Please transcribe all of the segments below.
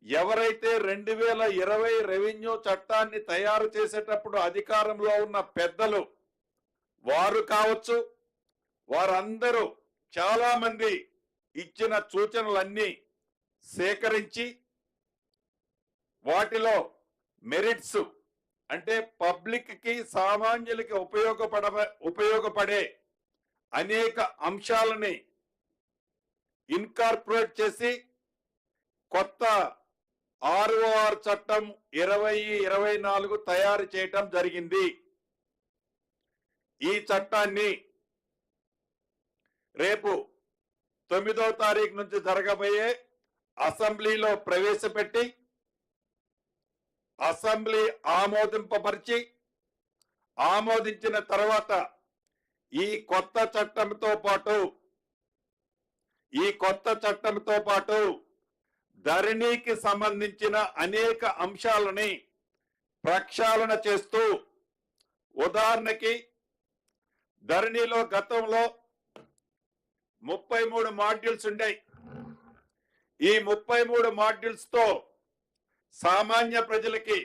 ఎవరైతే 2020 రెవెన్యూ చట్టాన్ని తయారు చేసేటప్పుడు అధికారంలో ఉన్న పెద్దలు వారు కావచ్చు, వారందరూ చాలా మంది ఇచ్చిన సూచనలన్నీ సేకరించి వాటిలో మెరిట్స్ అంటే పబ్లిక్ కి సామాన్యులకి ఉపయోగపడే అనేక అంశాలని ఇన్కార్పొరేట్ చేసి కొత్త ఆర్ఓఆర్ చట్టం 2024 తయారు చేయటం జరిగింది. ఈ చట్టాన్ని రేపు 9వ తారీఖు నుంచి జరగబోయే అసెంబ్లీలో ప్రవేశపెట్టి అసెంబ్లీ ఆమోదింపబరిచి ఆమోదించిన తర్వాత ఈ కొత్త చట్టంతో పాటు ధరణికి సంబంధించిన అనేక అంశాలని ప్రక్షాళన చేస్తూ, ఉదాహరణకి ధరణిలో గతంలో 33 మాడ్యూల్స్ ఉండేవి. ఈ 33 మాడ్యూల్స్ తో సామాన్య ప్రజలకి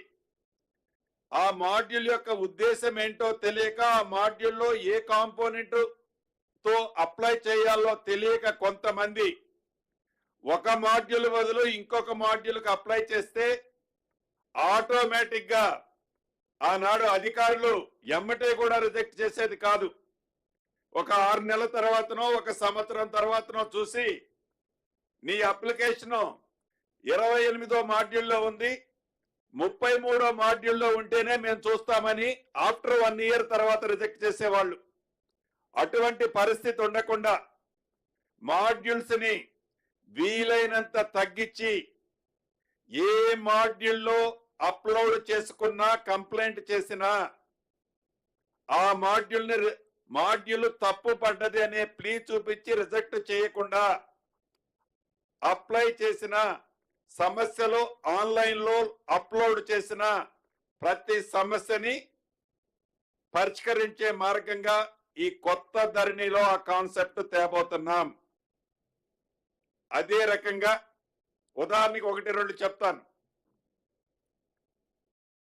ఆ మాడ్యూల్ యొక్క ఉద్దేశం ఏంటో తెలియక, ఆ మాడ్యూల్లో ఏ కాంపోనెంట్ తో అప్లై చేయాలో తెలియక కొంతమంది ఒక మాడ్యూల్ బదులు ఇంకొక మాడ్యూల్కి అప్లై చేస్తే ఆటోమేటిక్ గా ఆనాడు అధికారులు ఎమ్మటే కూడా రిజెక్ట్ చేసేది కాదు. ఒక 6 నెలల తర్వాతనో ఒక సంవత్సరం తర్వాతనో చూసి నీ అప్లికేషన్ 28వ మాడ్యూల్లో ఉంది, 33వ మాడ్యూల్లో ఉంటేనే మేము చూస్తామని ఆఫ్టర్ 1 ఇయర్ తర్వాత రిజెక్ట్ చేసేవాళ్ళు. అటువంటి పరిస్థితి ఉండకుండా మాడ్యూల్స్ ని వీలైనంత తగ్గించి ఏ మాడ్యూల్లో అప్లోడ్ చేసుకున్నా కంప్లైంట్ చేసినా ఆ మాడ్యూల్ తప్పు పడ్డది అనే ప్లీ చూపించి రిజెక్ట్ చేయకుండా అప్లై చేసిన సమస్యలు ఆన్లైన్ లో అప్లోడ్ చేసిన ప్రతి సమస్యని పరిష్కరించే మార్గంగా ఈ కొత్త ధరణిలో ఆ కాన్సెప్ట్ తేబోతున్నాం. అదే రకంగా ఉదాహరణకి 1-2 చెప్తాను.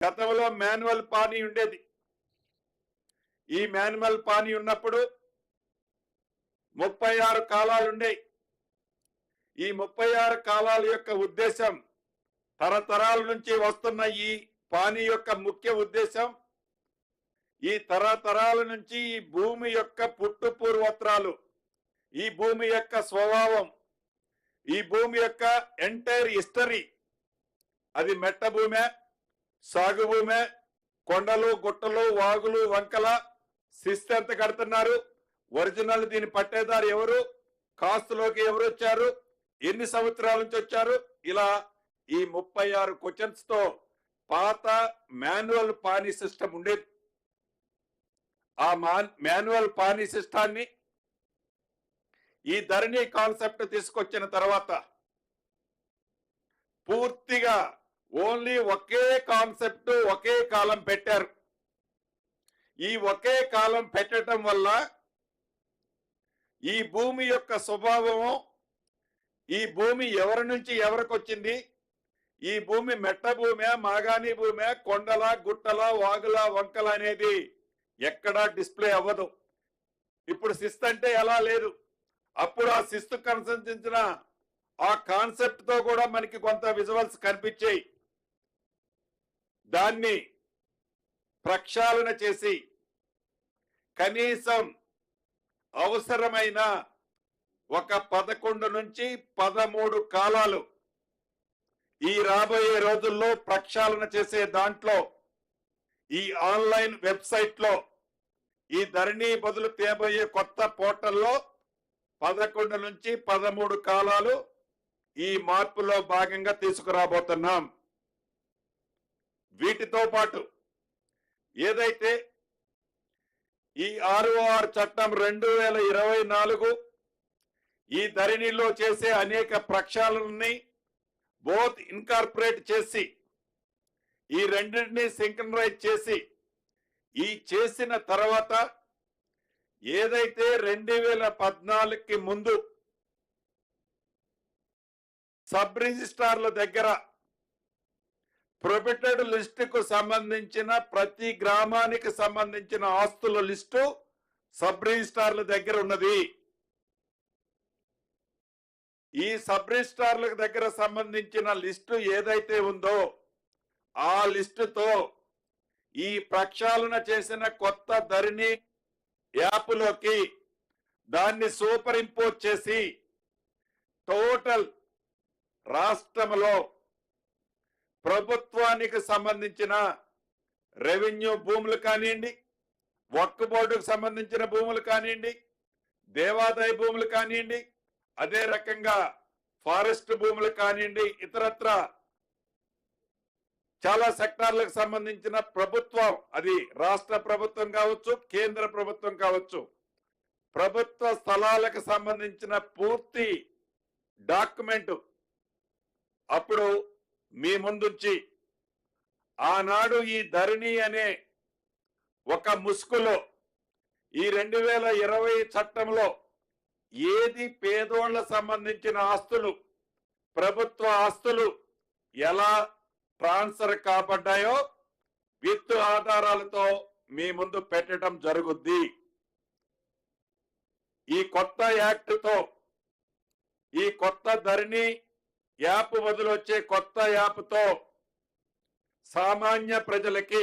గతంలో మాన్యువల్ పానీ ఉండేది. ఈ మాన్యువల్ పానీ ఉన్నప్పుడు 36 కాలాలు ఉండేవి. ఈ 36 కాలాల యొక్క ఉద్దేశం, తరతరాల నుంచి వస్తున్న ఈ పానీ యొక్క ముఖ్య ఉద్దేశం, ఈ తరతరాల నుంచి ఈ భూమి యొక్క పుట్టు పూర్వత్రాలు, ఈ భూమి యొక్క స్వభావం, ఈ భూమి యొక్క ఎంటైర్ హిస్టరీ, అది మెట్ట భూమే, సాగు భూమే, కొండలు గుట్టలు వాగులు వంకల, శిస్తు ఎంత కడుతున్నారు, ఒరిజినల్ దీని పట్టేదారు ఎవరు, కాస్తులోకి ఎవరు వచ్చారు, ఎన్ని సంవత్సరాల నుంచి వచ్చారు, ఇలా ఈ 36 క్వశ్చన్స్ తో పాత మాన్యువల్ పానీ సిస్టమ్ ఉండేది. ఆ మాన్యువల్ పానీ సిస్టాన్ని ఈ ధరణి కాన్సెప్ట్ తీసుకొచ్చిన తర్వాత పూర్తిగా ఓన్లీ ఒకే కాన్సెప్ట్ ఒకే కాలం పెట్టారు. ఈ ఒకే కాలం పెట్టడం వల్ల ఈ భూమి యొక్క స్వభావము, ఈ భూమి ఎవరి నుంచి ఎవరికి వచ్చింది, ఈ భూమి మెట్ట భూమే, మాగాణి భూమే, కొండల గుట్టల వాగుల వంకల అనేది ఎక్కడా డిస్ప్లే అవ్వదు. ఇప్పుడు శిస్తు అంటే ఎలా లేదు, అప్పుడు ఆ శిస్తు కన్సంతించిన ఆ కాన్సెప్ట్ తో కూడా మనకి కొంత విజువల్స్ కనిపించాయి. దాన్ని ప్రక్షాళన చేసి కనీసం అవసరమైన ఒక 11 నుంచి 13 కాలాలు ఈ రాబోయే రోజుల్లో ప్రక్షాళన చేసే దాంట్లో ఈ ఆన్లైన్ వెబ్సైట్ లో ఈ ధరణి బదులు తేబోయే కొత్త పోర్టల్లో 11 నుంచి 13 కాలాలు ఈ మార్పులో భాగంగా తీసుకురాబోతున్నాం. వీటితో పాటు ఏదైతే ఈ ఆర్ఓఆర్ చట్టం 2024 ఈ ధరణిలో చేసే అనేక ప్రక్షాళనని బోత్ ఇన్కార్పొరేట్ చేసి ఈ రెండింటినీ సింక్రనైజ్ చేసి ఈ చేసిన తర్వాత ఏదైతే 2014కి ముందు సబ్ రిజిస్ట్రార్ల దగ్గర ప్రొబిటెడ్ లిస్టుకు సంబంధించిన ప్రతి గ్రామానికి సంబంధించిన ఆస్తుల లిస్టు సబ్ రిజిస్ట్రార్ల దగ్గర ఉన్నది. ఈ సబ్ రిజిస్ట్రార్ల దగ్గర సంబంధించిన లిస్టు ఏదైతే ఉందో ఆ లిస్టుతో ఈ ప్రక్షాళన చేసిన కొత్త ధరణి యాప్లోకి దాన్ని సూపర్ ఇంపోజ్ చేసి టోటల్ రాష్ట్రంలో ప్రభుత్వానికి సంబంధించిన రెవెన్యూ భూములు కానివ్వండి, వక్ఫ్ బోర్డుకు సంబంధించిన భూములు కానివ్వండి, దేవాదాయ భూములు కానివ్వండి, అదే రకంగా ఫారెస్ట్ భూములు కానివ్వండి, ఇతరత్ర చాలా సెక్టార్లకు సంబంధించిన ప్రభుత్వం, అది రాష్ట్ర ప్రభుత్వం కావచ్చు, కేంద్ర ప్రభుత్వం కావచ్చు, ప్రభుత్వ స్థలాలకు సంబంధించిన పూర్తి డాక్యుమెంట్ అప్పుడు మీ ముందుంచి ఆనాడు ఈ ధరణి అనే ఒక ముసుగులో ఈ 2020 చట్టంలో ఏది పేదోళ్ల సంబంధించిన ఆస్తులు, ప్రభుత్వ ఆస్తులు ఎలా ట్రాన్స్ఫర్ కాబడ్డాయో విత్ ఆధారాలతో మీ ముందు పెట్టడం జరుగుద్ది. ఈ కొత్త యాక్ట్ తో, ఈ కొత్త ధరణి యాప్ వదిలొచ్చే కొత్త యాప్ తో సామాన్య ప్రజలకి